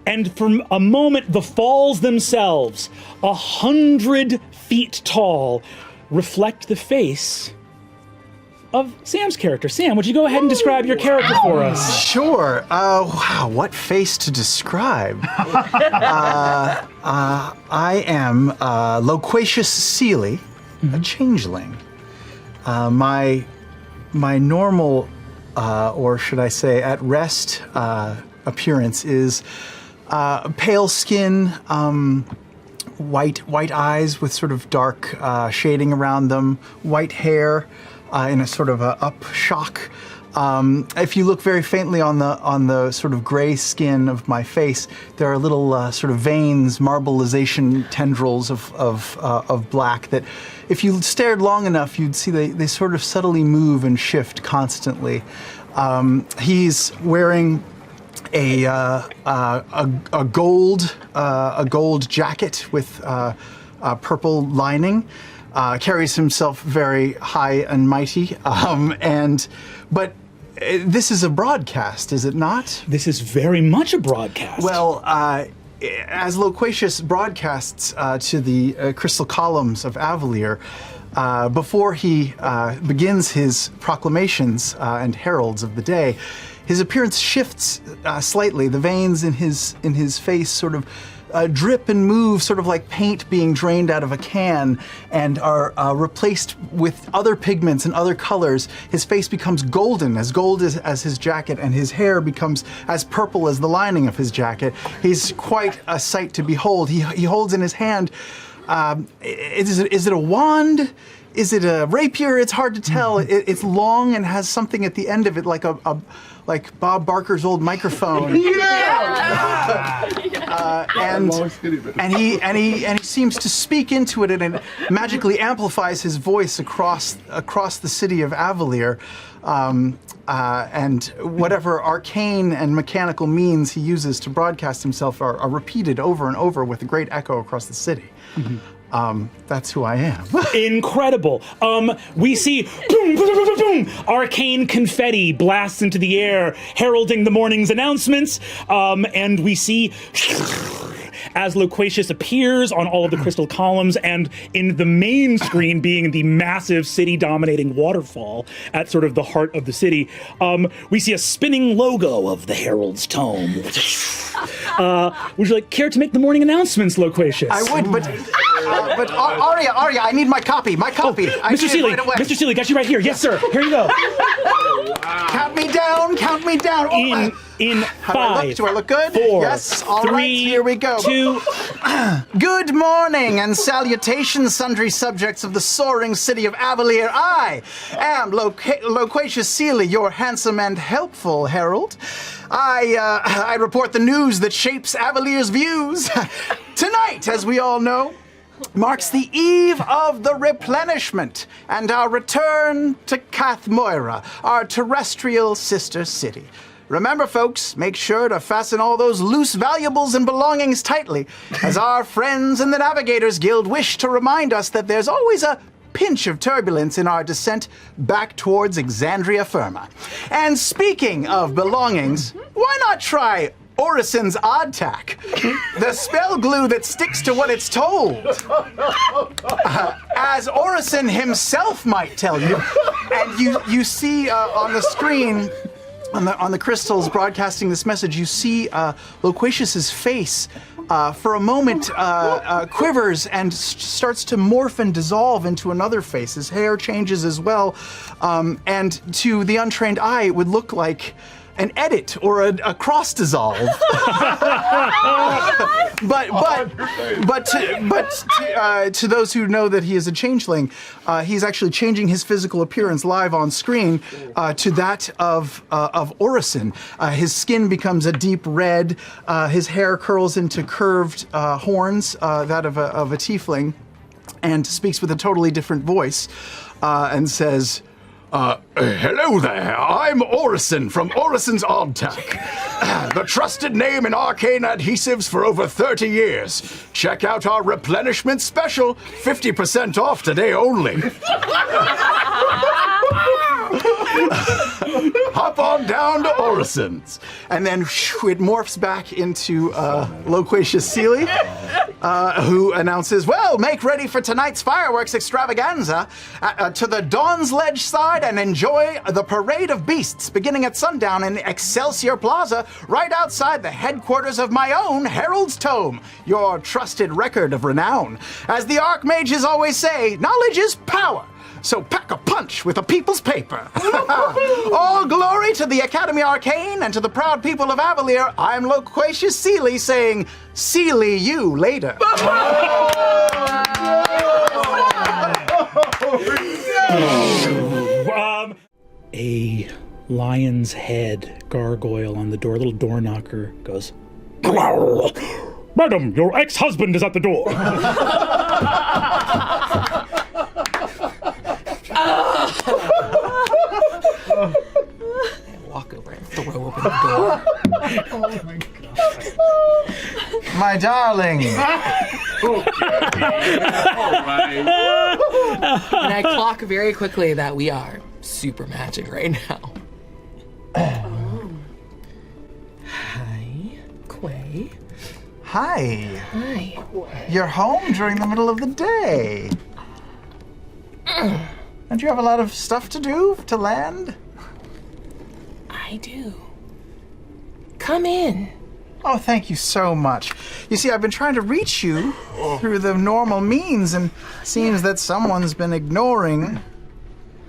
and for a moment, the falls themselves, 100 feet tall, reflect the face of Sam's character. Sam, would you go ahead and describe your character for us? Sure. Wow, what face to describe? I am loquacious Seelie, a changeling. My normal, or should I say, at rest appearance is pale skin, white eyes with sort of dark shading around them, white hair in a sort of a up shock. If you look very faintly on the sort of gray skin of my face, there are little sort of veins, marbleization tendrils of black that, if you stared long enough, you'd see they sort of subtly move and shift constantly. He's wearing a gold jacket with purple lining. Carries himself very high and mighty, but this is a broadcast, is it not? This is very much a broadcast. Well, as Loquacious broadcasts to the crystal columns of Avalier, before he begins his proclamations and heralds of the day, his appearance shifts slightly. The veins in his face sort of drip and move, sort of like paint being drained out of a can, and are replaced with other pigments and other colors. His face becomes golden, as gold as his jacket, and his hair becomes as purple as the lining of his jacket. He's quite a sight to behold. He holds in his hand, is it a wand? Is it a rapier? It's hard to tell. It's long and has something at the end of it, like like Bob Barker's old microphone. And he seems to speak into it, and it magically amplifies his voice across the city of Avalier. And whatever arcane and mechanical means he uses to broadcast himself are repeated over and over with a great echo across the city. That's who I am. Incredible. We see boom, boom, boom, boom, boom, arcane confetti blasts into the air, heralding the morning's announcements. And we see as Loquacious appears on all of the crystal columns, and in the main screen being the massive city-dominating waterfall at sort of the heart of the city, we see a spinning logo of the Herald's tome. Would you care to make the morning announcements, Loquacious? I would, but Arya, I need my copy. Oh, Mr. Seelie, right away. Mr. Seelie, got you right here. Yes, sir. Here you go. Count me down. In how 5. Do I look good? 4. Yes. All 3, right. Here we go. 2. Good morning and salutations, sundry subjects of the soaring city of Avalier. I am Loquacious Seelie, your handsome and helpful herald. I report the news that shapes Avalier's views. Tonight, as we all know, marks the eve of the replenishment and our return to Cath Moira, our terrestrial sister city. Remember, folks, make sure to fasten all those loose valuables and belongings tightly, as our friends in the Navigators Guild wish to remind us that there's always a pinch of turbulence in our descent back towards Exandria Firma. And speaking of belongings, why not try Orison's Odd Tack, the spell glue that sticks to what it's told. As Orison himself might tell you, and you see on the screen, on the crystals broadcasting this message, you see Loquacious's face for a moment quivers and starts to morph and dissolve into another face. His hair changes as well, and to the untrained eye, it would look like an edit or a cross dissolve. but to those who know that he is a changeling, he's actually changing his physical appearance live on screen to that of Orison. His skin becomes a deep red. His hair curls into curved horns, that of a tiefling, and speaks with a totally different voice, and says, hello there, I'm Orison from Orison's Odd Tack, the trusted name in arcane adhesives for over 30 years. Check out our replenishment special, 50% off today only. hop on down to Orison's. And then it morphs back into loquacious Seelie, who announces, well, make ready for tonight's fireworks extravaganza to the Dawn's Ledge side and enjoy the Parade of Beasts beginning at sundown in Excelsior Plaza, right outside the headquarters of my own Herald's Tome, your trusted record of renown. As the Archmages always say, knowledge is power. So pack a punch with a people's paper. All glory to the Academy Arcane and to the proud people of Avalier. I'm loquacious Seelie saying, Seelie You Later. A lion's head gargoyle on the door, little door knocker, goes, Madam, your ex-husband is at the door. Walk over and throw open the door. Oh my God. My darling. And I clock very quickly that we are super magic right now. Hi, Quay. Hi. Hi. You're home during the middle of the day. Don't you have a lot of stuff to do to land? I do. Come in. Oh, thank you so much. You see, I've been trying to reach you through the normal means, and it seems that someone's been ignoring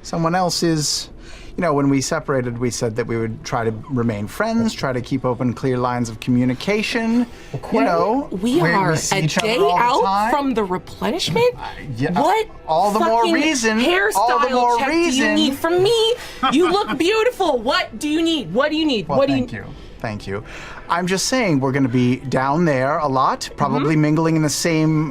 someone else's. You know, when we separated, we said that we would try to remain friends, try to keep open, clear lines of communication. You know, We are see a each other day all the out time. from the replenishment? Yeah, What all the more fucking reason. hairstyle All the more check reason. do you need from me? You look beautiful. What do you need? What do you need? Well, what do thank you. Thank you. I'm just saying we're going to be down there a lot, probably mingling in the same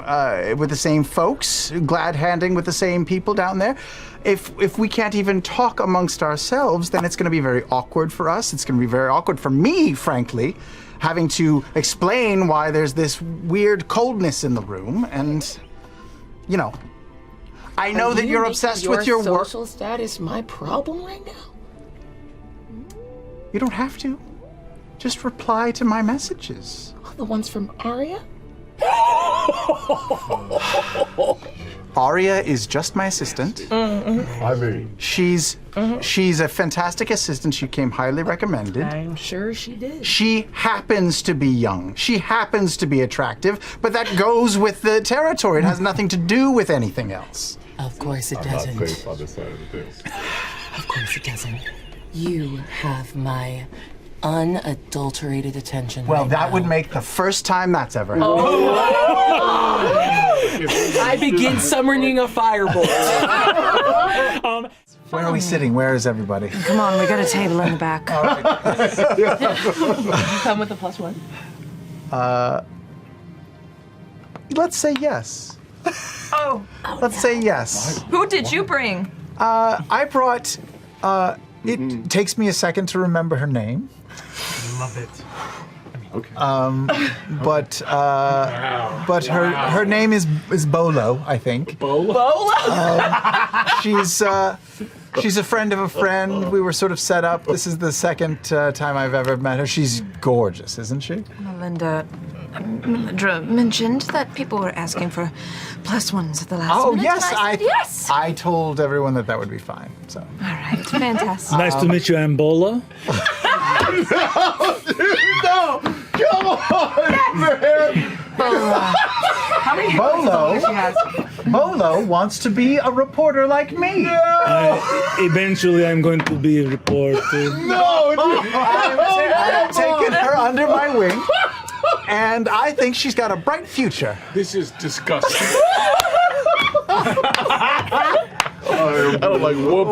with the same folks, glad handing with the same people down there. If we can't even talk amongst ourselves, then it's going to be very awkward for us. It's going to be very awkward for me, frankly, having to explain why there's this weird coldness in the room. And, you know, I know that you're obsessed with your work. Social status my problem right now? You don't have to. Just reply to my messages. The ones from Arya? Arya is just my assistant. I mean, She's a fantastic assistant. She came highly recommended. I'm sure she did. She happens to be young. She happens to be attractive, but that goes with the territory. It has nothing to do with anything else. Of course it not doesn't. safe on this side of the desk. Of course it doesn't. You have my unadulterated attention. Well, right that now. would make the first time that's ever happened. I begin summoning a firebolt. Where are we sitting? Where is everybody? Come on, we got a table in the back. Come with a +1. Let's say yes. Oh, Let's say yes. who did you bring? I brought. It takes me a second to remember her name. Love it. Okay. But her name is Bolo, I think. She's a friend of a friend. We were sort of set up. This is the second time I've ever met her. She's gorgeous, isn't she? Melindra mentioned that people were asking for +1s at the last Oh minute. yes, and I said yes. I told everyone that would be fine. So. All right, fantastic. Nice to meet you, Ambola. No! Come on, man! Bolo wants to be a reporter like me. Eventually, I'm going to be a reporter. No! I've taken her under my wing, and I think she's got a bright future. This is disgusting. I don't like whoop.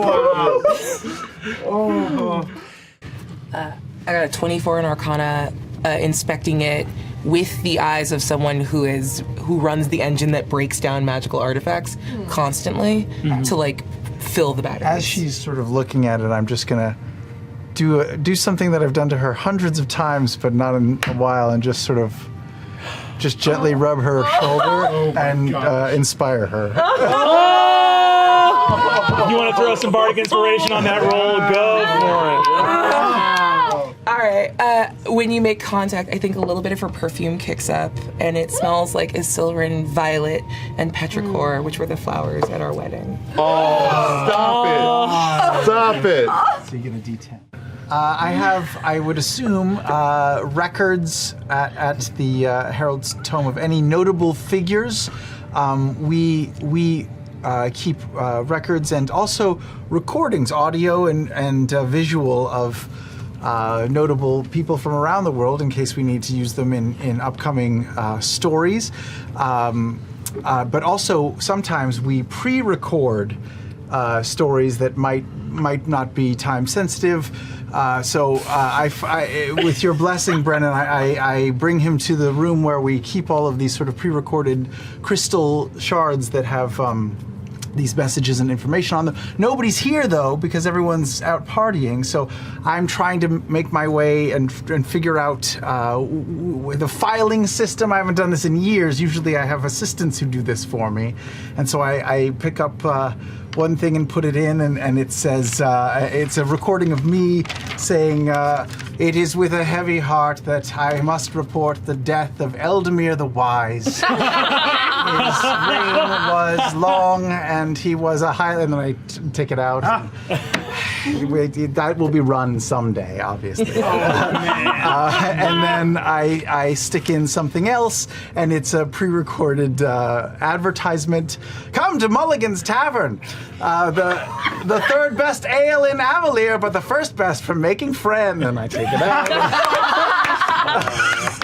I got a 24 in Arcana, inspecting it with the eyes of someone who runs the engine that breaks down magical artifacts constantly to like fill the batteries. As she's sort of looking at it, I'm just gonna do something that I've done to her hundreds of times, but not in a while, and just sort of gently rub her shoulder and inspire her. You want to throw some bardic inspiration on that roll? Go for it. right. When you make contact, I think a little bit of her perfume kicks up, and it smells like Isilrin, violet, and petrichor, which were the flowers at our wedding. Oh, stop it. So you get a D10. I would assume, records at the Herald's Tome of any notable figures. We keep records and also recordings, audio and visual of notable people from around the world in case we need to use them in upcoming stories. But also sometimes we pre-record stories that might not be time sensitive. So with your blessing, Brennan, I bring him to the room where we keep all of these sort of pre-recorded crystal shards that have these messages and information on them. Nobody's here though because everyone's out partying. So I'm trying to make my way and figure out with the filing system. I haven't done this in years. Usually I have assistants who do this for me, and so I pick up one thing and put it in, and it says it's a recording of me saying, "It is with a heavy heart that I must report the death of Eldemir the Wise. His reign was long, and he was a Highland." And I take it out. That will be run someday, obviously. And then I stick in something else, and it's a pre-recorded advertisement. "Come to Mulligan's Tavern, the third best ale in Avalier, but the first best for making friends." And I take it out.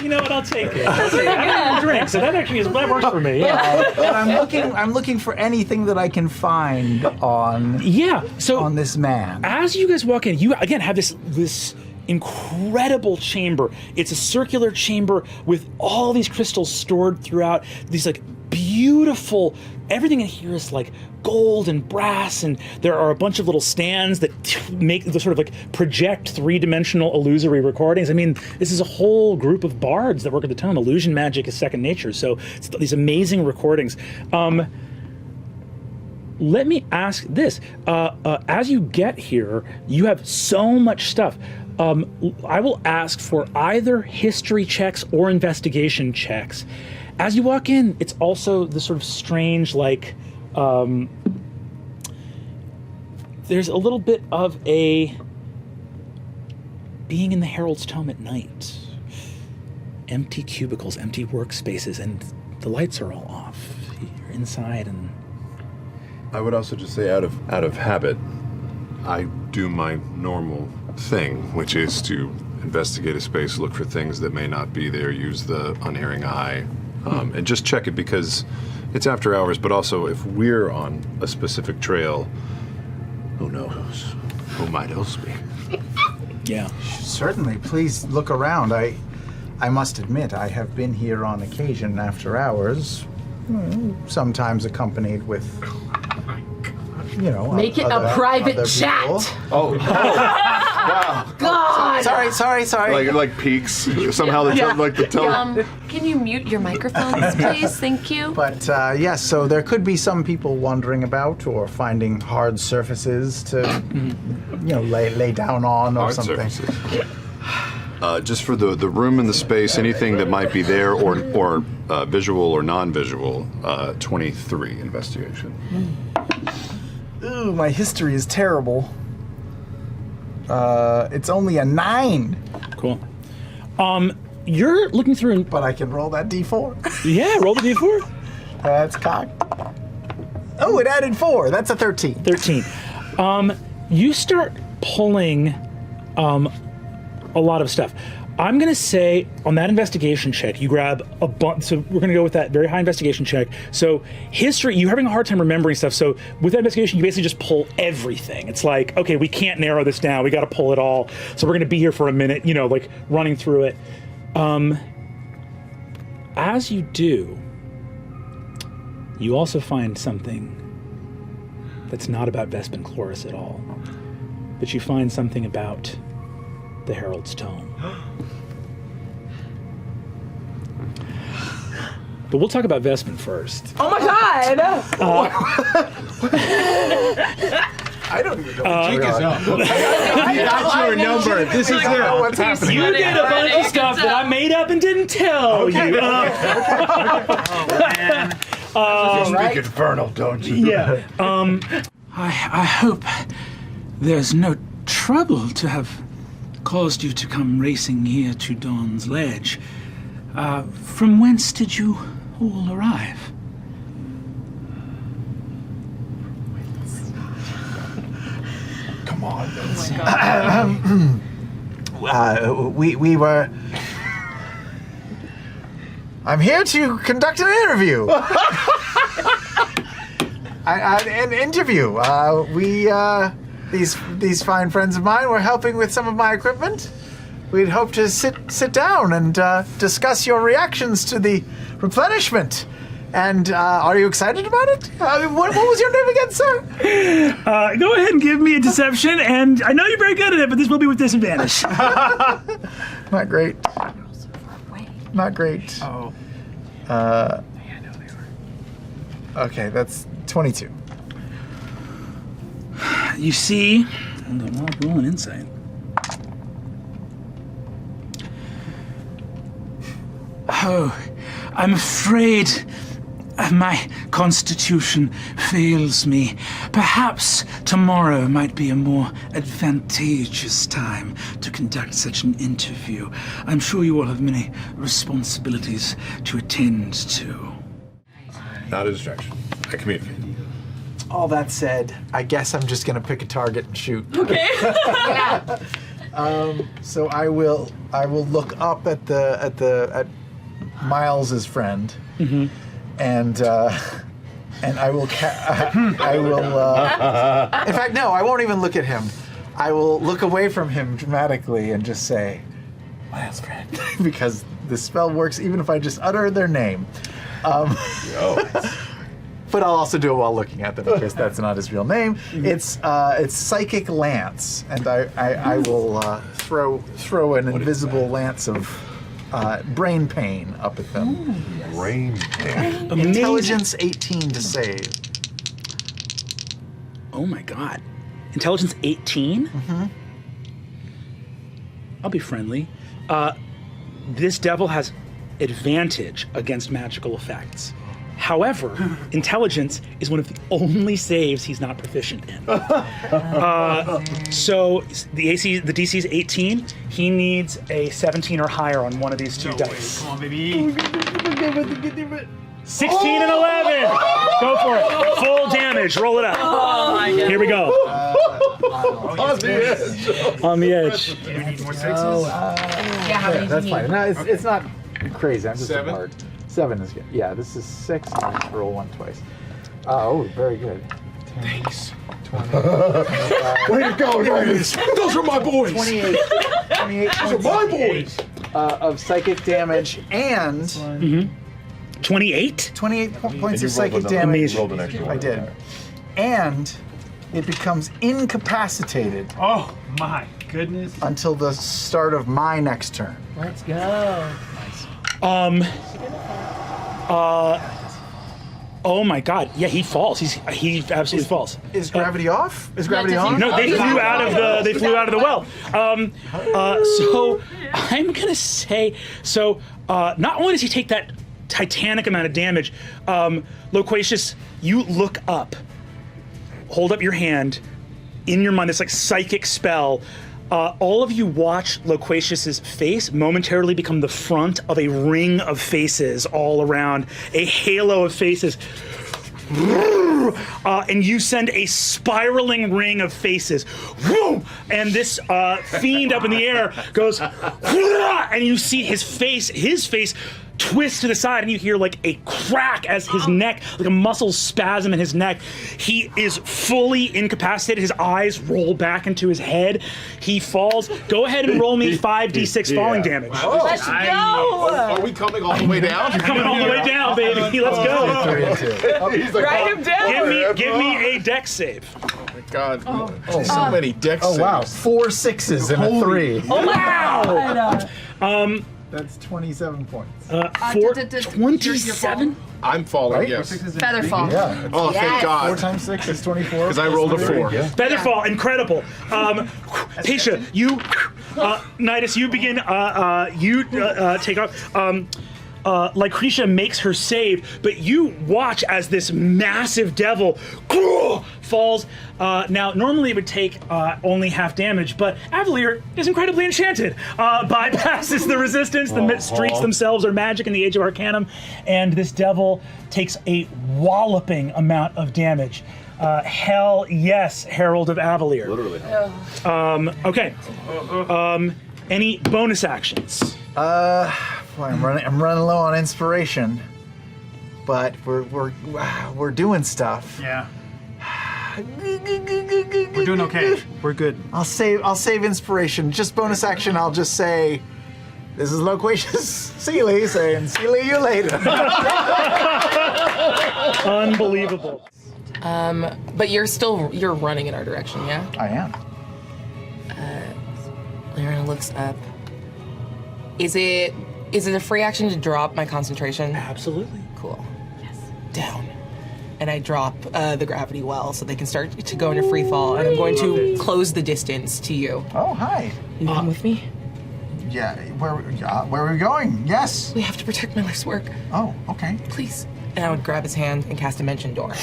You know what? I'll take it. I don't drink, so that works for me. Yeah. And I'm looking for anything that I can find on this man. As you guys walk in, you again have this incredible chamber. It's a circular chamber with all these crystals stored throughout. These like beautiful. Everything in here is like gold and brass, and there are a bunch of little stands that make the sort of like project three-dimensional illusory recordings. I mean, this is a whole group of bards that work at the Tome. Illusion magic is second nature, so it's these amazing recordings. Let me ask this. As you get here, you have so much stuff. I will ask for either history checks or investigation checks. As you walk in, it's also the sort of strange, like, there's a little bit of a being in the Herald's Tome at night. Empty cubicles, empty workspaces, and the lights are all off. You're inside, and I would also just say, out of habit, I do my normal thing, which is to investigate a space, look for things that may not be there, use the unerring eye, and just check it because it's after hours, but also if we're on a specific trail, who knows? Who might else be? yeah. Certainly, please look around. I must admit, I have been here on occasion after hours, sometimes accompanied with, Make it a private chat. People. Oh, wow. God. Sorry. Like peaks. Somehow the tone. Can you mute your microphones, please? Thank you. But yes, so there could be some people wandering about or finding hard surfaces to, lay down on or Hard something. surfaces. Just for the room and the space, anything that might be there or visual or non-visual, 23 investigation. Ooh, my history is terrible. It's only a 9. Cool. You're looking through, But I can roll that D4. yeah, roll the d4. That's cocked. Oh, it added 4. That's a 13. 13. You start pulling a lot of stuff. I'm going to say on that investigation check, you grab a bunch. So we're going to go with that very high investigation check. So history, you're having a hard time remembering stuff. So with that investigation, you basically just pull everything. It's like, okay, we can't narrow this down. We got to pull it all. So we're going to be here for a minute, like running through it. As you do, you also find something that's not about Vespin Chloris at all. But you find something about the Herald's Tome. But we'll talk about Vespin first. Oh my god! I don't even know. I got your number. This is it. What's happening? You did a bunch of stuff that I made up and didn't tell you. Speak infernal, don't you? Yeah. I hope there's no trouble to have caused you to come racing here to Dawn's Ledge. From whence did you all arrive? Come on. We were. I'm here to conduct an interview. An interview. These fine friends of mine were helping with some of my equipment. We'd hope to sit down and discuss your reactions to the replenishment. And are you excited about it? What was your name again, sir? Go ahead and give me a deception, and I know you're very good at it, but this will be with disadvantage. Not great. Not great. Oh. Okay, that's 22. You see, hold on, I'll roll an insight. Oh, I'm afraid my constitution fails me. Perhaps tomorrow might be a more advantageous time to conduct such an interview. I'm sure you all have many responsibilities to attend to. Not a distraction. I communicate. All that said, I guess I'm just gonna pick a target and shoot. Okay. So I will look up at Miles's friend, and I will in fact, no, I won't even look at him. I will look away from him dramatically and just say, Miles' friend, because the spell works even if I just utter their name. But I'll also do it while looking at them because that's not his real name. It's Psychic Lance, and I will throw an invisible lance of brain pain up at them. Brain pain. Intelligence 18 to save. Oh my god. Intelligence 18? Mm-hmm. I'll be friendly. This devil has advantage against magical effects. However, intelligence is one of the only saves he's not proficient in. So the DC is 18. He needs a 17 or higher on one of these two dice. Come on, baby. 16 and 11. Go for it. Full damage. Roll it up. Oh my god. Here we go. On the edge. On the edge. Do you need more sixes? Yeah, how many That's do you fine. need? No, it's not crazy. I'm just 7? hard. 7 is good. Yeah, this is 6. And I just roll 1 twice. Oh, very good. 10, Thanks. 20, Way to go, guys. Those are my boys. 28 Those are my boys. of psychic damage and 28? 28 points you of rolled psychic another- damage. rolled an extra one. I did. And it becomes incapacitated Oh, my goodness. until the start of my next turn. Let's go. Oh my god. Yeah, he falls. He absolutely falls. Is gravity off? Is gravity does he- on? No, they flew out of the well. So I'm gonna say not only does he take that titanic amount of damage, Loquacious, you look up, hold up your hand, in your mind, this like psychic spell. All of you watch Loquacious's face momentarily become the front of a ring of faces all around, a halo of faces. And you send a spiraling ring of faces. And this fiend up in the air goes, and you see his face twist to the side, and you hear like a crack as his neck, like a muscle spasm in his neck. He is fully incapacitated. His eyes roll back into his head. He falls. Go ahead and roll me 5d6 falling damage. Let's go. Are we coming all the way down? Coming all the way down, baby. Let's go. 3 and 2. He's like, Write him down. Give me a dex save. God, so many decks. Oh wow, 4 6s and a 3. Wow. That's 27 points. For 27? I'm falling, Right? yes. Featherfall. Yeah. Oh, thank 4 God. times 6 is 24. Because I rolled a 4. Featherfall, incredible. Tasha, you, Nidus, you begin. You take off. Lycretia makes her save, but you watch as this massive devil falls. Now, normally it would take only half damage, but Avalier is incredibly enchanted. Bypasses the resistance. The streets themselves are magic in the Age of Arcanum, and this devil takes a walloping amount of damage. Hell yes, Herald of Avalier. Literally. Okay. Any bonus actions? Boy, I'm running low on inspiration, but we're doing stuff. Yeah. We're doing okay. We're good. I'll save inspiration. Just bonus action. I'll just say, this is Loquacious Seelie saying, "Seelie You Later." Unbelievable. But you're running in our direction, yeah? I am. Laren looks up. Is it a free action to drop my concentration? Absolutely. Cool. Yes. Down. And I drop the gravity well so they can start to go into free fall, and I'm going to close the distance to you. Oh, hi. You come with me? Yeah, where are we going? Yes. We have to protect my life's work. Oh, okay. Please. And I would grab his hand and cast Dimension Door.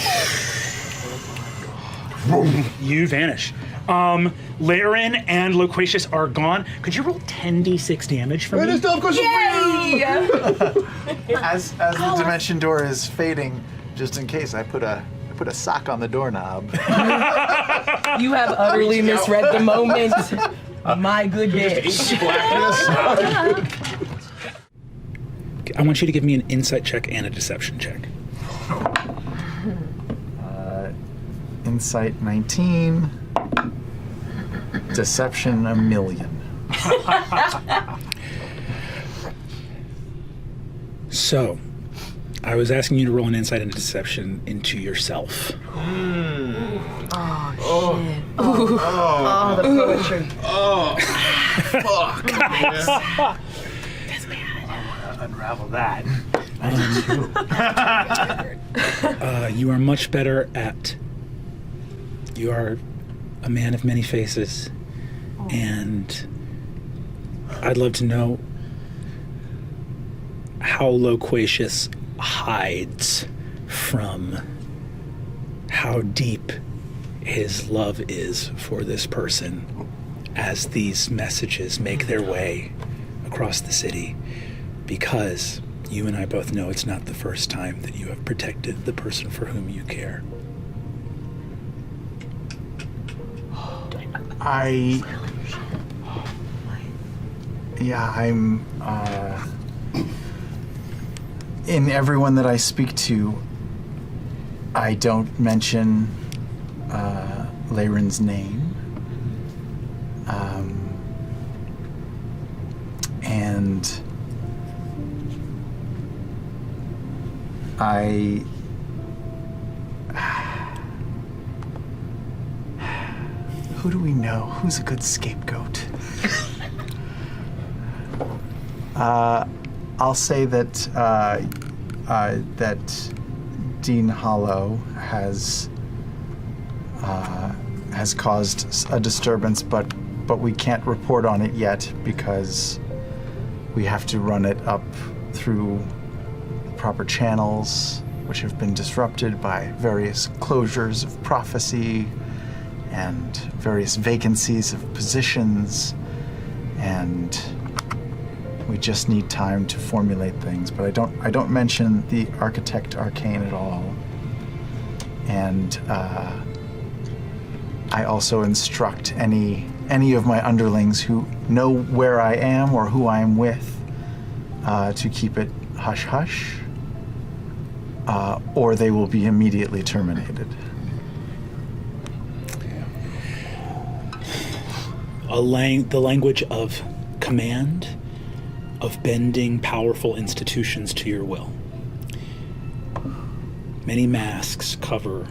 You vanish. Laren and Loquacious are gone. Could you roll 10d6 damage for me? Yay! As the dimension door is fading, just in case, I put a sock on the doorknob. You have utterly misread the moment. My good bitch. I want you to give me an insight check and a deception check. Insight 19. Deception 1,000,000. So, I was asking you to roll an insight and a deception into yourself. Oh, the poetry. Unravel that. You are much better at. You are a man of many faces, and I'd love to know how Loquacious hides from how deep his love is for this person as these messages make their way across the city, because you and I both know it's not the first time that you have protected the person for whom you care. I'm in everyone that I speak to, I don't mention Laren's name. And who do we know? Who's a good scapegoat? I'll say that that Dean Hollow has caused a disturbance, but we can't report on it yet because we have to run it up through proper channels, which have been disrupted by various closures of prophecy and various vacancies of positions, and we just need time to formulate things. But I don't mention the Architect Arcane at all, and I also instruct any of my underlings who know where I am or who I am with to keep it hush hush, or they will be immediately terminated. The language of command, of bending powerful institutions to your will. Many masks cover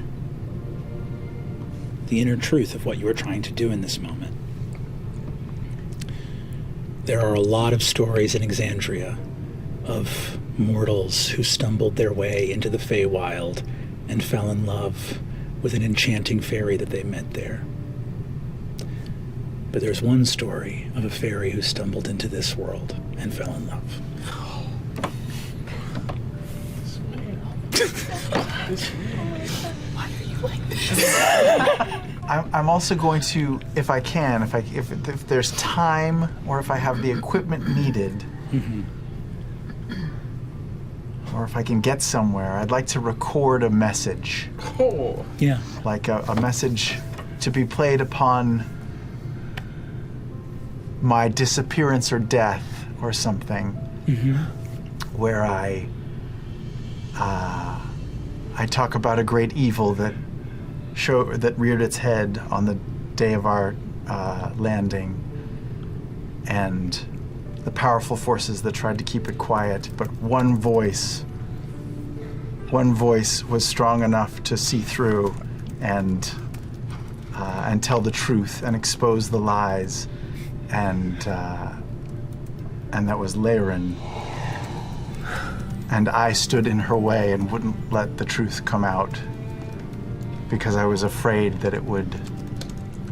the inner truth of what you are trying to do in this moment. There are a lot of stories in Exandria of mortals who stumbled their way into the Feywild and fell in love with an enchanting fairy that they met there. But there's one story of a fairy who stumbled into this world and fell in love. I'm also going to, if I can, if there's time or if I have the equipment needed, or if I can get somewhere, I'd like to record a message. Oh. Yeah. Like a message to be played upon my disappearance or death or something, where I talk about a great evil that reared its head on the day of our landing, and the powerful forces that tried to keep it quiet, but one voice was strong enough to see through and tell the truth and expose the lies, and that was Leyrin. And I stood in her way and wouldn't let the truth come out because I was afraid that it would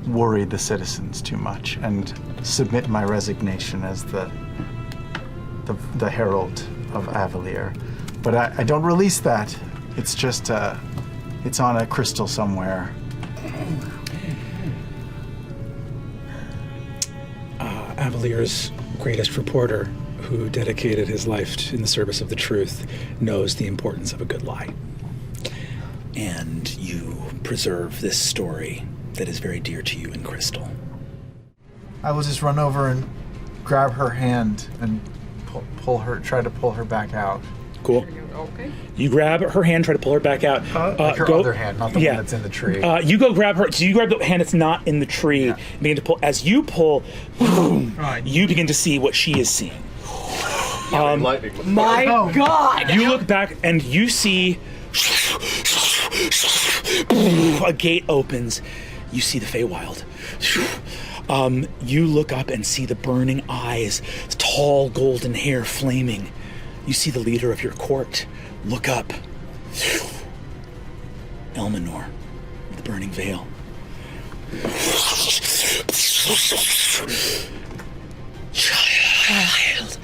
worry the citizens too much, and submit my resignation as the herald of Avalier. But I don't release that. It's just, it's on a crystal somewhere. Avalier's greatest reporter, who dedicated his life in the service of the truth, knows the importance of a good lie. And you preserve this story that is very dear to you in Crystal. I will just run over and grab her hand and try to pull her back out. Cool. Okay. You grab her hand, try to pull her back out. Like her other hand, not the one that's in the tree. You go grab her. So you grab the hand that's not in the tree. And begin to pull. As you pull, boom, you begin to see what she is seeing. My God! You look back and you see a gate opens. You see the Feywild. You look up and see the burning eyes, tall golden hair flaming. You see the leader of your court. Look up. Elminor, with the burning veil. Child,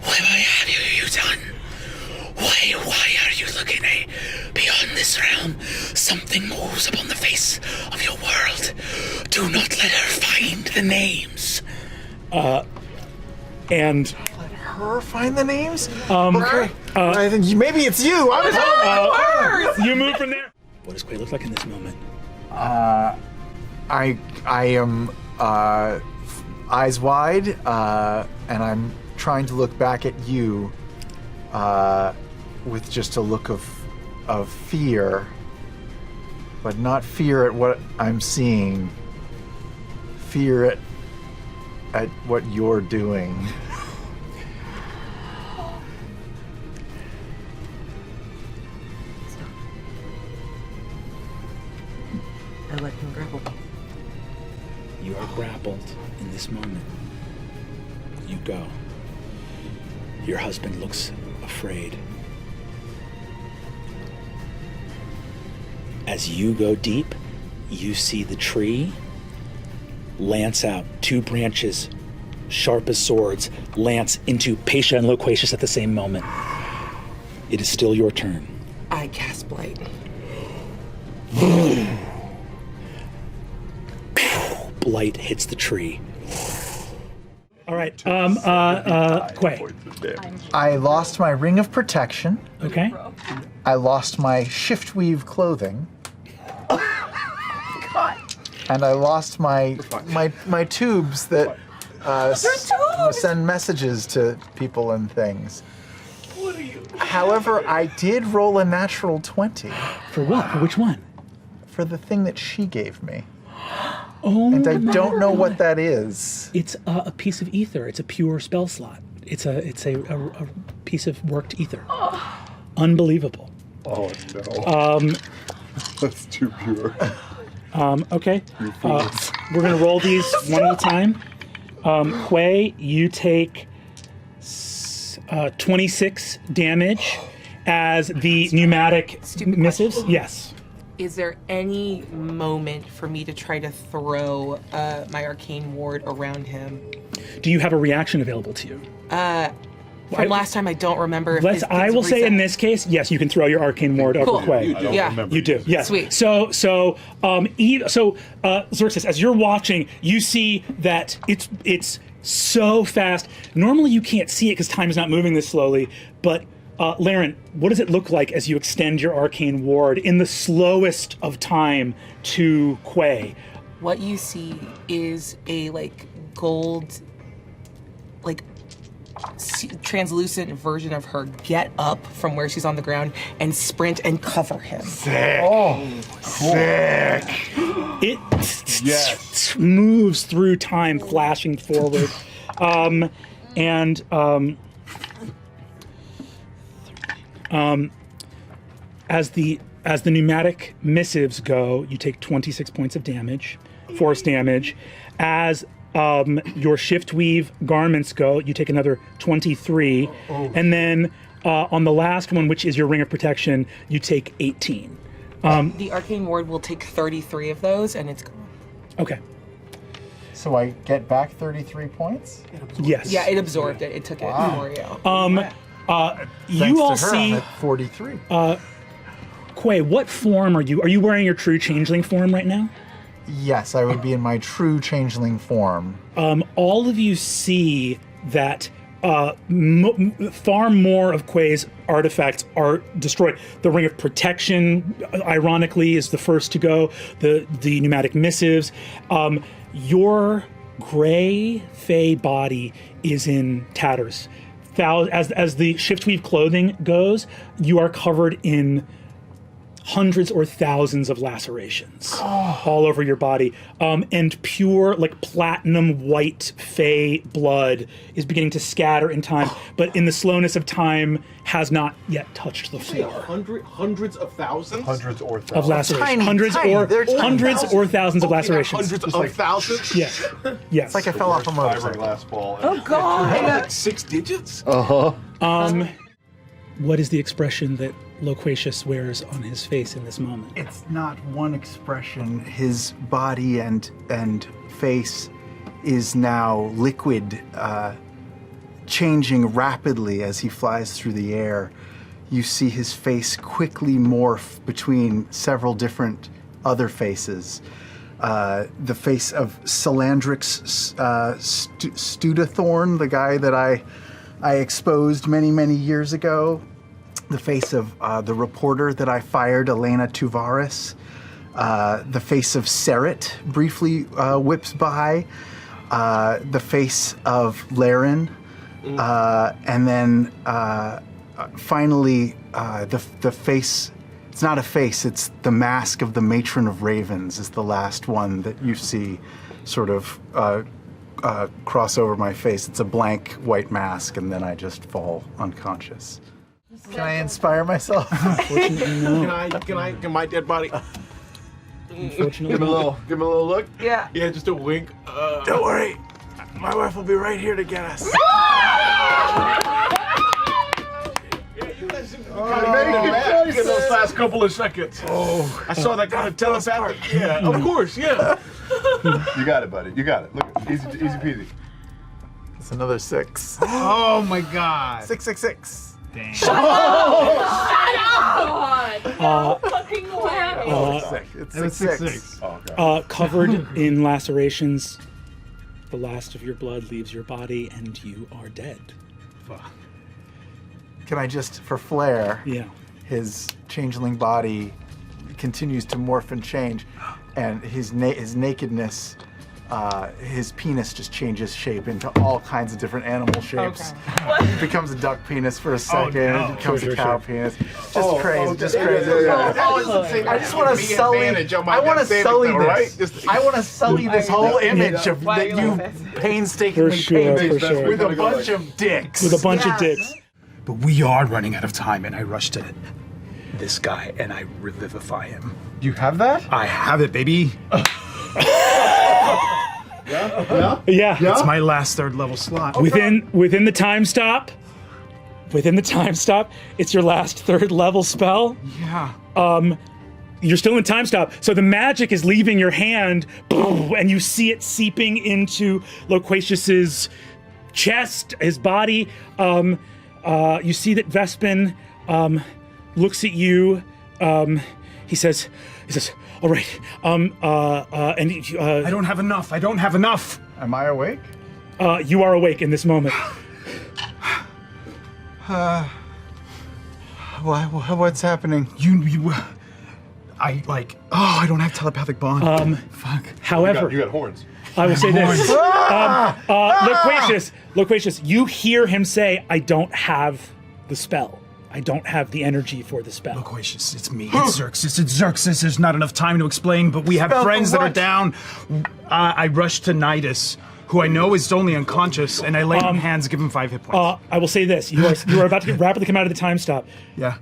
what have you done? Why are you looking beyond this realm? Something moves upon the face of your world. Do not let her find the names. And Her find the names? Okay. I think maybe it's you. you move from there. What does Quay look like in this moment? I am eyes wide, and I'm trying to look back at you with just a look of fear, but not fear at what I'm seeing. Fear at what you're doing. I let him grapple me. You are grappled in this moment. You go. Your husband looks afraid. As you go deep, you see the tree lance out, two branches, sharp as swords, lance into Patia and Loquacious at the same moment. It is still your turn. I cast Blight. Blight hits the tree. All right, Quay. I lost my ring of protection. Okay. I lost my shift-weave clothing. And I lost my tubes that send messages to people and things. What are you? However, I did roll a natural 20 For what? For which one? for the thing that she gave me. Oh, And I don't know what that is. it's a piece of ether. It's a pure spell slot. It's a piece of worked ether. Unbelievable. Oh no. That's too pure. Okay. We're gonna roll these one at a time. Quay, you take 26 damage as the pneumatic missives. question. Yes. Is there any moment for me to try to throw my arcane ward around him? Do you have a reaction available to you? From last time, I don't remember. If I will say in this case, yes, you can throw your arcane ward over Quay. You do. Yes. Sweet. So Xerxes, as you're watching, you see that it's so fast. Normally, you can't see it because time is not moving this slowly. But Laren, what does it look like as you extend your arcane ward in the slowest of time to Quay? What you see is a gold, translucent version of her get up from where she's on the ground and sprint and cover him. Sick. Oh, sick. It moves through time, flashing forward, as the pneumatic missives go, you take 26 points of damage, force damage. As your shift weave garments go, you take another 23, and then on the last one, which is your ring of protection, you take 18. The arcane ward will take 33 of those, and it's gone. Okay. So I get back 33 points? Yes. Yeah, it absorbed it. It took it for you. You all to her, see I'm at 43. Quay. What form are you? Are you wearing your true changeling form right now? Yes, I would be in my true changeling form. All of you see that far more of Quay's artifacts are destroyed. The Ring of Protection, ironically, is the first to go. The pneumatic missives. Your gray Fey body is in tatters. As the shift weave clothing goes, you are covered in hundreds or thousands of lacerations all over your body. And pure, platinum white Fey blood is beginning to scatter in time, but in the slowness of time has not yet touched the floor. Hundreds of thousands? Hundreds or thousands. Of lacerations. Tiny, hundreds tiny. or They're tiny. hundreds or thousands of lacerations. Hundreds of thousands? Yes. Yes. It's like I fell off a motorcycle. Fiberglass ball. Oh God! 6 digits? What is the expression that Loquacious wears on his face in this moment? It's not one expression. His body and face is now liquid, changing rapidly as he flies through the air. You see his face quickly morph between several different other faces. The face of Salandrix Studathorn, the guy that I exposed many years ago. The face of the reporter that I fired, Elena Tuvaris. The face of Seret briefly whips by. The face of Laren. And then finally, the face, it's not a face, it's the mask of the Matron of Ravens is the last one that you see sort of cross over my face. It's a blank white mask, and then I just fall unconscious. Can I inspire myself? Unfortunately, no. Can my dead body? Unfortunately, Give him a little look. Yeah. Yeah, just a wink. Don't worry, my wife will be right here to get us. Get those last couple of seconds. Oh, I saw that kind of telepathic. Yeah, of course, yeah. You got it, buddy. You got it. Look, easy peasy. It's another 6. Oh my God. 666. Dang. It's It's 666. Oh, God. covered in lacerations, the last of your blood leaves your body, and you are dead. Can I just, for flair, Yeah. his changeling body continues to morph and change, and his nakedness, his penis just changes shape into all kinds of different animal shapes. It becomes a duck penis for a second, no. it becomes a cow penis. Just Oh, crazy, okay. just crazy. I just want to Me sully. advantage on my I want to death sully saving this. throw, right? Just- I want to sully this whole image of Why that you you like this? painstakingly For sure, painted for sure. with a bunch of dicks. With a bunch of dicks. But we are running out of time, and I rush to this guy, and I revivify him. You have that? I have it, baby. Yeah. It's my last third level slot. Within the time stop. Within the time stop, it's your last third level spell. Yeah. You're still in time stop, so the magic is leaving your hand, and you see it seeping into Loquacious's chest, his body. You see that Vespin looks at you. He says, "All right." I don't have enough. I don't have enough. Am I awake? You are awake in this moment. What's happening? I don't have telepathic bond. Fuck. However, You got horns. I will say this. Loquacious, you hear him say, "I don't have the spell. I don't have the energy for the spell." Loquacious, it's me. It's Xerxes. It's Xerxes. There's not enough time to explain, but we have Spell for friends that are what? down. I rushed to Nidus, who I know is only unconscious, and I laid on hands, give him 5 hit points. I will say this. You are about to rapidly come out of the time stop. Yeah.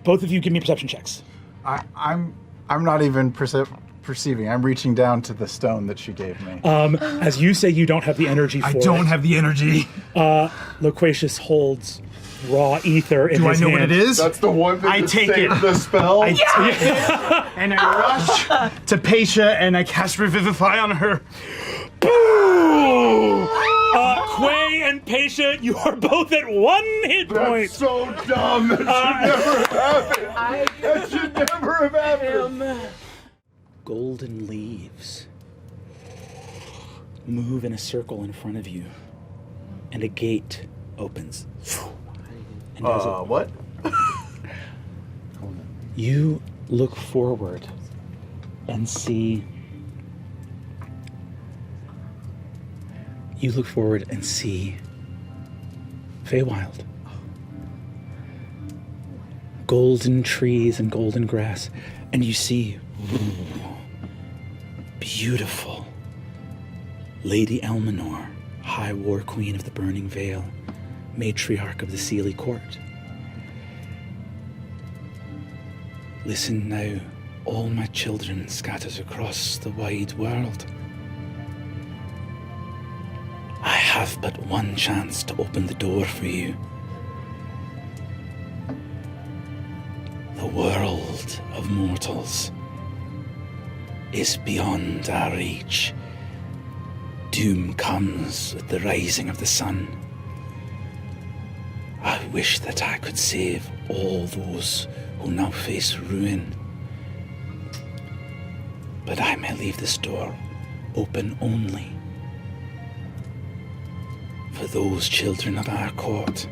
Both of you give me perception checks. I'm not even perceiving. I'm reaching down to the stone that she gave me. As you say, you don't have the energy for I don't have the energy. Loquacious holds raw ether in Do I his know hand. what it is? That's the one thing I that take saved it. the spell. I take it, and I rush to Paisha, and I cast Revivify on her. Boo! Quay and Paisha, you are both at 1 hit point. That's so dumb. That should never happen. That should never have happened. Golden leaves move in a circle in front of you, and a gate opens. And as it- What? you look forward and see. You look forward and see Feywild. Golden trees and golden grass, and you see beautiful Lady Elminor, High War Queen of the Burning Vale, matriarch of the Seelie Court. Listen now, all my children scattered across the wide world. I have but one chance to open the door for you. The world of mortals is beyond our reach. Doom comes with the rising of the sun. I wish that I could save all those who now face ruin. But I may leave this door open only for those children of our court.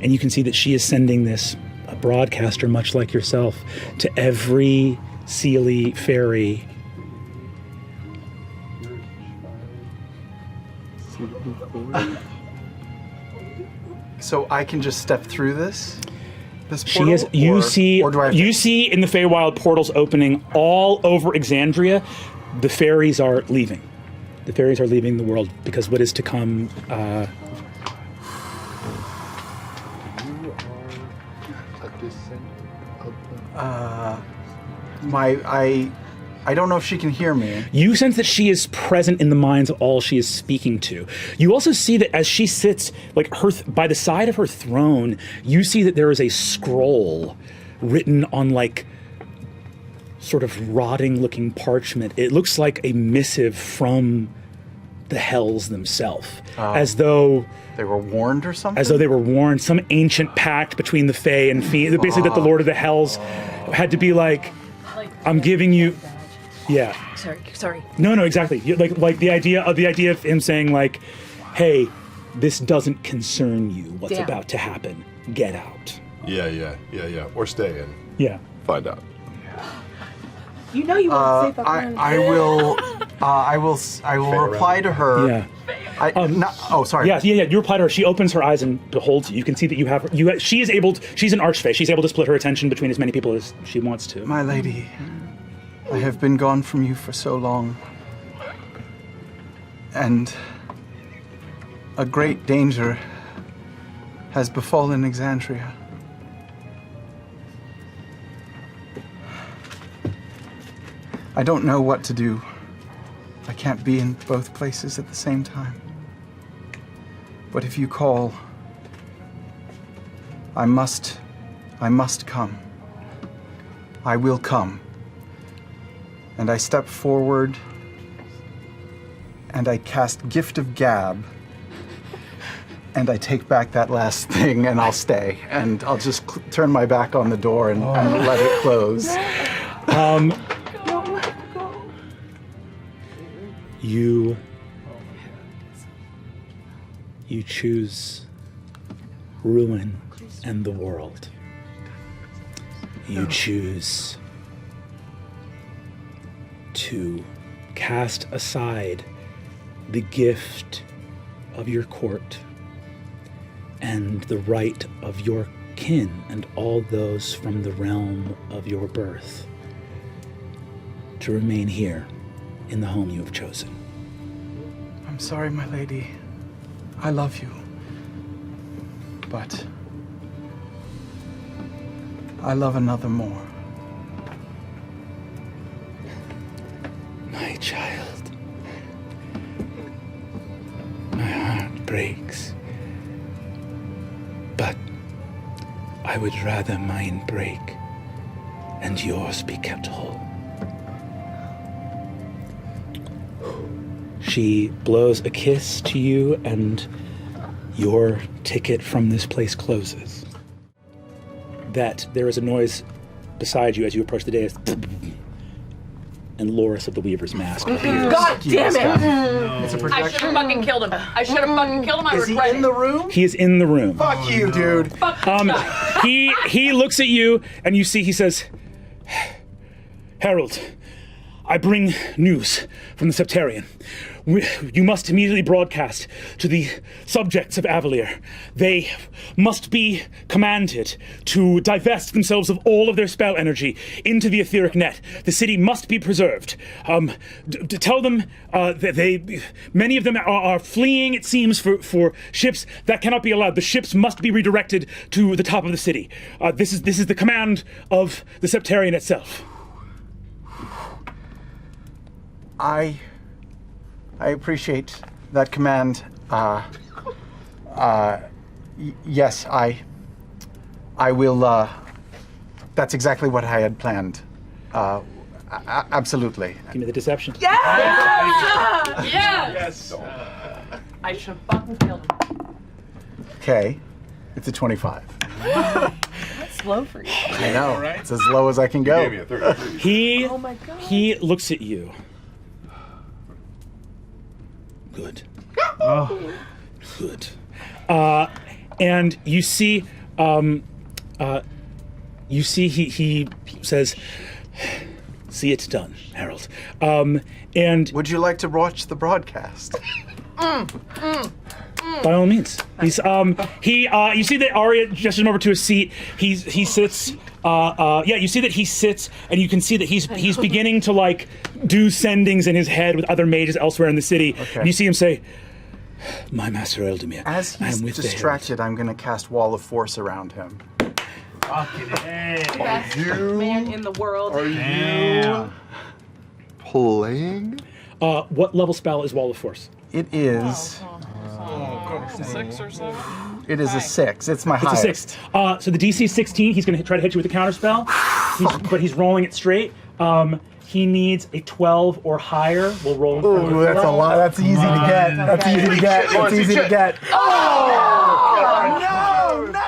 And you can see that she is sending this, a broadcaster much like yourself, to every Seelie fairy. So I can just step through this She portal? is. You or, see. Or do I have you see in the Feywild portals opening all over Exandria. The fairies are leaving. The fairies are leaving the world because what is to come. I don't know if she can hear me. You sense that she is present in the minds of all she is speaking to. You also see that as she sits, like by the side of her throne, you see that there is a scroll written on like sort of rotting-looking parchment. It looks like a missive from the Hells themselves, as though They were warned or something? as though they were warned. Some ancient pact between the Fae and Fiend. Basically, that the Lord of the Hells had to be like, I'm giving you. Yeah. Sorry. No, exactly. Like the idea of him saying like, "Hey, this doesn't concern you. What's Damn. about to happen? Get out." Yeah. Or stay and Yeah. find out. You know you want to say fuck around. I will reply to her. Yeah. Sorry. Yeah. You reply to her. She opens her eyes and beholds you. You can see that she is able. She's an archfey. She's able to split her attention between as many people as she wants to. My lady, I have been gone from you for so long. And a great danger has befallen Exandria. I don't know what to do. I can't be in both places at the same time. But if you call, I must come. I will come. And I step forward and I cast Gift of Gab. And I take back that last thing and I'll stay. And I'll just turn my back on the door and let it close. You choose ruin and the world. You choose to cast aside the gift of your court and the right of your kin and all those from the realm of your birth to remain here in the home you have chosen. I'm sorry, my lady. I love you. But I love another more. My child, my heart breaks, but I would rather mine break and yours be kept whole. She blows a kiss to you, and your ticket from this place closes. That there is a noise beside you as you approach the dais, and Loris of the Weaver's mask appears. God damn it! It's a I projection. should have fucking killed him. I should have fucking killed him. I Is he regret in the room? He is in the room. Fuck you, dude. He looks at you, and you see he says, Harold, I bring news from the Septarian. You must immediately broadcast to the subjects of Avalier. They must be commanded to divest themselves of all of their spell energy into the etheric net. The city must be preserved. To tell them that many of them are fleeing, it seems, for ships. That cannot be allowed. The ships must be redirected to the top of the city. This is the command of the Septarian itself. I appreciate that command. Yes, I will. That's exactly what I had planned. Absolutely. Give me the deception. Yes! I should have fucking killed him. Okay, it's a 25. That's low for you. I know. It's as low as I can go. Gave me a 33. He looks at you. Good. Good. And you see, he says, "See it done, Harold." And Would you like to watch the broadcast? by all means, he's you see that Arya gestures him over to a seat. He sits. You see that he sits, and you can see that he's beginning to like do sendings in his head with other mages elsewhere in the city. Okay. And you see him say, "My master Eldemir, As I he's am with the distracted, I'm going to cast Wall of Force around him. Best man in the world. Are you playing? Herald." What level spell is Wall of Force? It is. 6 or 7. It is a 6. It's my It's a highest. 6. So the DC is 16. He's going to try to hit you with a counter spell, but he's rolling it straight. He needs a 12 or higher. We'll roll him. Ooh, that's a lot. That's easy to get. That's easy to get. That's easy to get.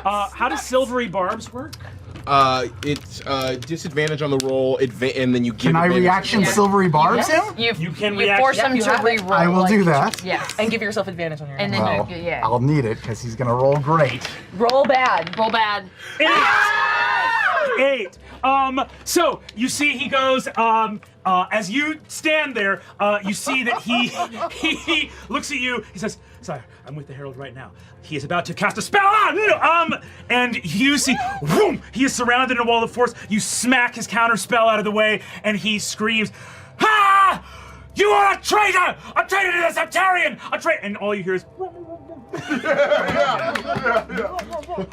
How does silvery barbs work? It's disadvantage on the roll, and then you give. Can I advantage. reaction silvery barbs him? You can You react. force him to re-roll. I will like, do that. Yes. And give yourself advantage on your And next then Well, you, yeah. I'll need it because he's gonna roll great. Roll bad. Roll bad. 8. So you see he goes, as you stand there, you see that he looks at you. He says, "Sire, I'm with the Herald right now. He is about to cast a spell on." And you see, whoom, he is surrounded in a wall of force. You smack his counter spell out of the way, and he screams, "Ha! You are a traitor! A traitor to the Septarian! A traitor!" And all you hear is,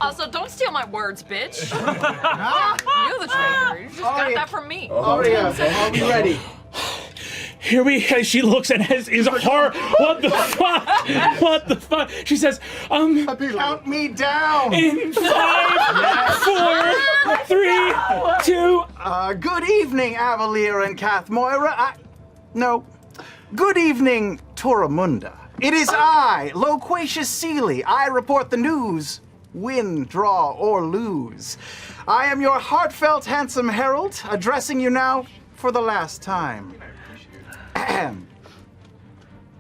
Also, don't steal my words, bitch. You're the traitor. You just got that from me. Arya, are we ready? She looks and is horror. What the fuck? What the fuck? She says, Count me down. in 5, 4, 3, 2. Good evening, Avalier and Kathmoira. No. Good evening, Toramunda. It is I, Loquacious Seelie. I report the news, win, draw, or lose. I am your heartfelt, handsome herald, addressing you now for the last time. Ahem.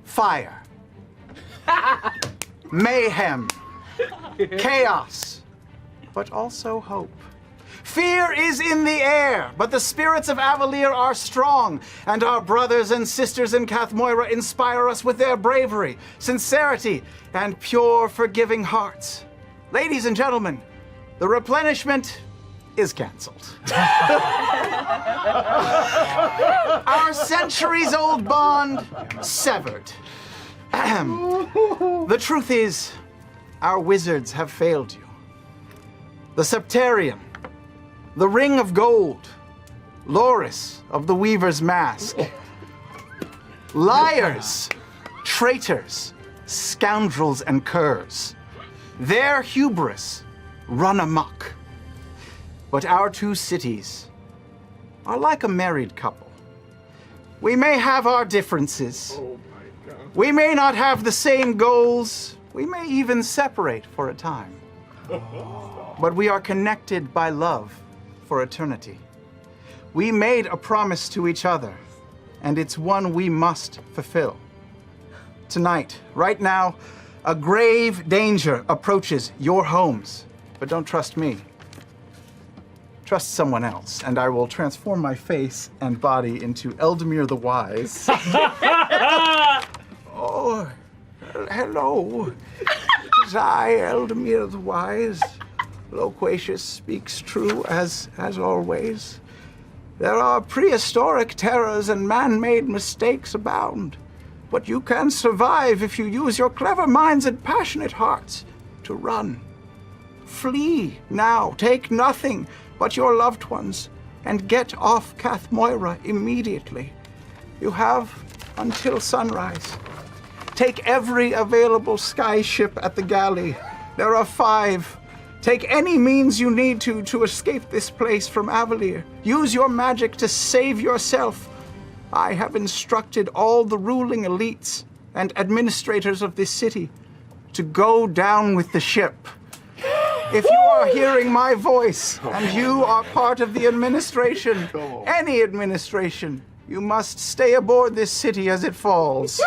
Fire. Mayhem. Chaos. But also hope. Fear is in the air, but the spirits of Avalier are strong, and our brothers and sisters in Kathmoira inspire us with their bravery, sincerity, and pure, forgiving hearts. Ladies and gentlemen, the replenishment is canceled. Our centuries-old bond severed. The truth is, our wizards have failed you. The Septarian, the Ring of Gold, Loris of the Weaver's Mask. Liars, traitors, scoundrels, and curs. Their hubris run amok. But our two cities are like a married couple. We may have our differences. We may not have the same goals. We may even separate for a time. But we are connected by love for eternity. We made a promise to each other, and it's one we must fulfill. Tonight, right now, a grave danger approaches your homes, but don't trust me. Trust someone else, and I will transform my face and body into Eldamir the Wise. Oh, hello. It is I, Eldamir the Wise. Loquacious speaks true, as always. There are prehistoric terrors and man-made mistakes abound. But you can survive if you use your clever minds and passionate hearts to run. Flee now, take nothing but your loved ones, and get off Kathmoira immediately. You have until sunrise. Take every available sky ship at the galley. There are 5. Take any means you need to escape this place from Avalier. Use your magic to save yourself. I have instructed all the ruling elites and administrators of this city to go down with the ship. If you are hearing my voice and you are part of the administration, any administration, you must stay aboard this city as it falls.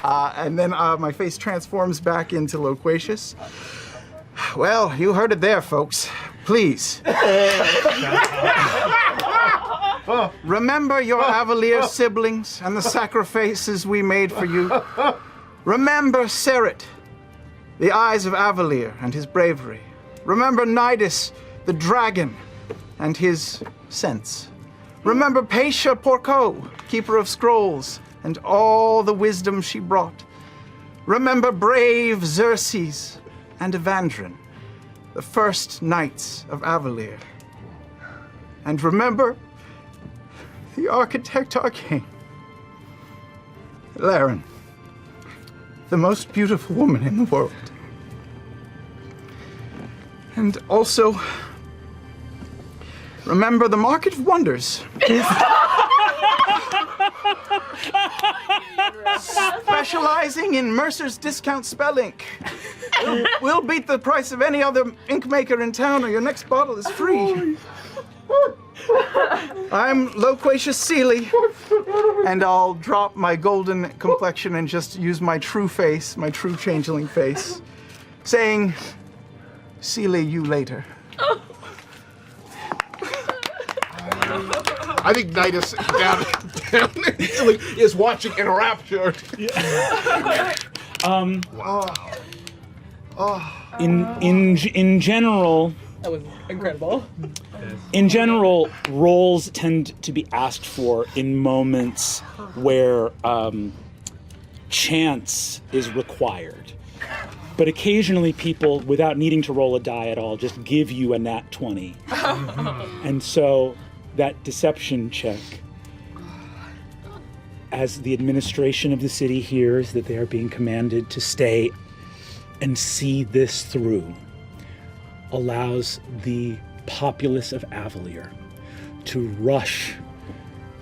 And then my face transforms back into Loquacious. Well, you heard it there, folks. Please. Remember your Avalier siblings and the sacrifices we made for you. Remember Seret, the eyes of Avalier and his bravery. Remember Nidus, the dragon, and his sense. Remember Paisha Porco, keeper of scrolls, and all the wisdom she brought. Remember brave Xerxes and Evandrin, the first knights of Avalier. And remember the Architect Arcane, Laren, the most beautiful woman in the world. And also, remember the Market of Wonders. Specializing in Mercer's discount spell ink. We'll beat the price of any other ink maker in town, or your next bottle is free. I'm Loquacious Seelie, and I'll drop my golden complexion and just use my true face, my true changeling face, saying, Seelie You Later. I think Nidus down is watching enraptured. In general, That was incredible. in general, roles tend to be asked for in moments where chance is required. But occasionally people, without needing to roll a die at all, just give you a nat 20. And so that deception check as the administration of the city hears that they are being commanded to stay and see this through, allows the populace of Avalier to rush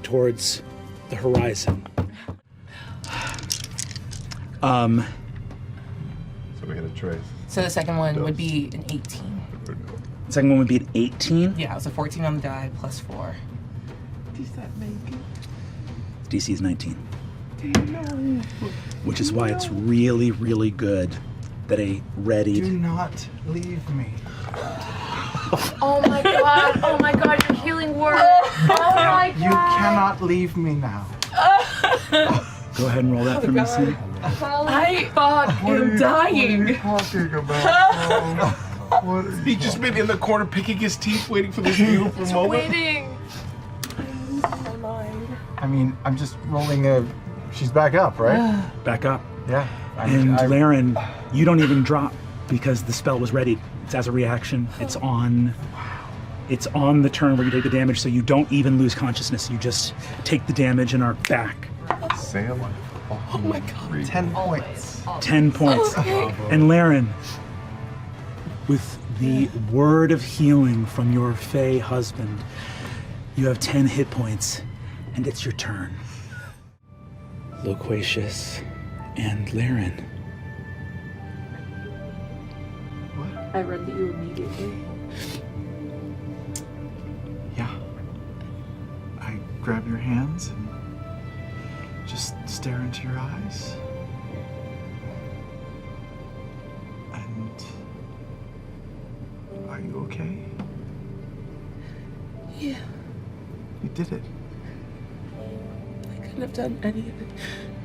towards the horizon. So we had a trace. So the second one would be an 18. Second one would be an 18. Yeah, it was a 14 on the die plus 4. Does that make it? DC is 19. No. Which is why it's really, really good that a readied. Do not leave me. Oh my god, your healing word. Oh my god. You cannot leave me now. Go ahead and roll that for me, Sam. I am dying. Talking about. He just been in the corner picking his teeth, waiting for this beautiful moment. Waiting. My mind. I mean, I'm just rolling a. She's back up, right? Back up. Yeah. And Laren, you don't even drop because the spell was ready. It's as a reaction. It's on the turn where you take the damage, so you don't even lose consciousness. You just take the damage and are back. Sam? Oh my god. 10 points. 10 points. Okay. And Laren, with the word of healing from your Fey husband, you have 10 hit points, and it's your turn. Loquacious and Laren. I run to you immediately. Yeah. I grab your hands and just stare into your eyes. And are you okay? Yeah. You did it. I couldn't have done any of it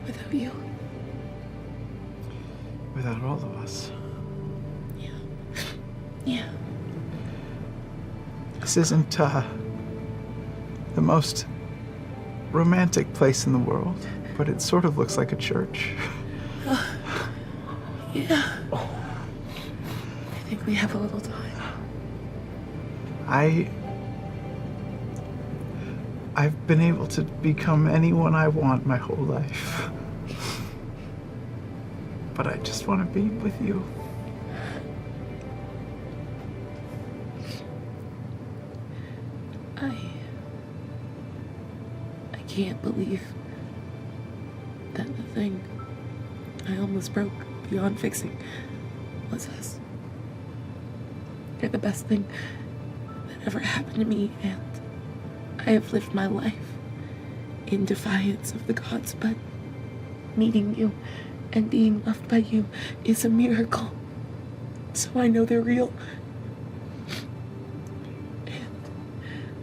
without you. Without all of us. Yeah. This isn't the most romantic place in the world, but it sort of looks like a church. Yeah. I think we have a little time. I've been able to become anyone I want my whole life. But I just want to be with you. I can't believe that the thing I almost broke beyond fixing was us. You're the best thing that ever happened to me, and I have lived my life in defiance of the gods, but meeting you and being loved by you is a miracle. So I know they're real. And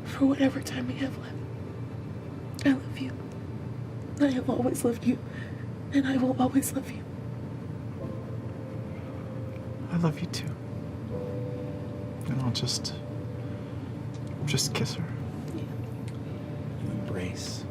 for whatever time we have left, I love you. I have always loved you, and I will always love you. I love you too. And I'll just kiss her. You embrace.